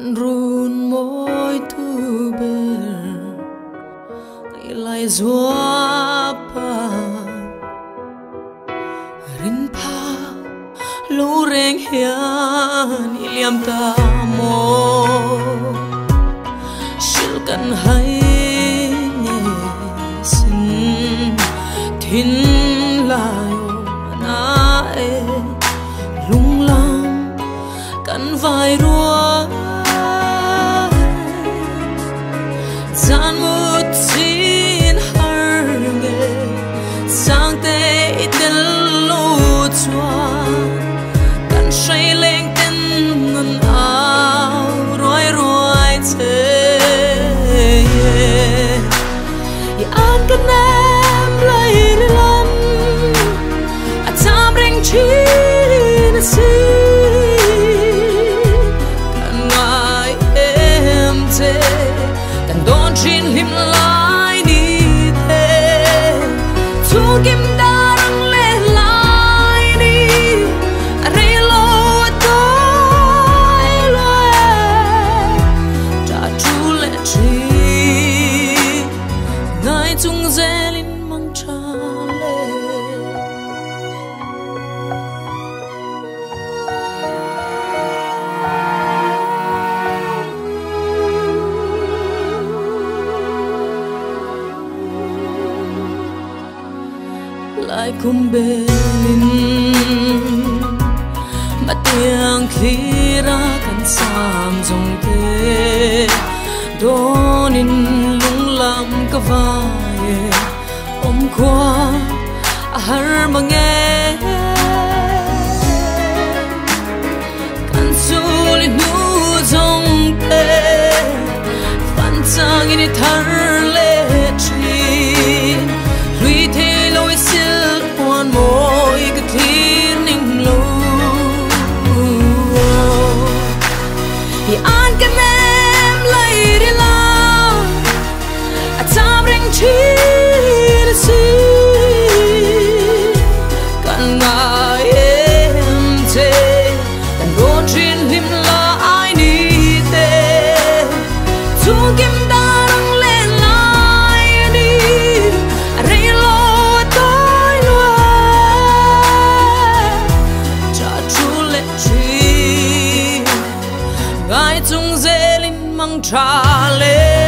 mặn run môi thu bờ ngày lại gió pa rin pa lu reng hian iliam ta mo sil kan hai nghe sin thin lai na e lung lam kan vai rua gian một xin har nghe sang te itel lu chua kan say lên tên ngân áo roi roi thế an kan em lấy lắm a tam ring chi na si kan ngai em thế kan don chin lim lai đi thế thu kim da răng lên lại đi rê lo đôi loe trả chu lệ chi ngài chung dê linh mang cha lệ lại cùng bên mà tiếng khi ra căn sam dòng thế đôi nín lung lam cả vai ôm qua har mà nghe căn su lên nu dòng thế phan sang in thar lệ chi lui thế lối sil quan môi cái thiên ninh lâu thì an kan em lấy đi làm a tam ring chi na si kan ngai em thế kan go chin lim la ai ni thế thu kim da răng lên lại đi rê lo đôi loe trả chu lệ chi ngài chung dê linh mang trả lệ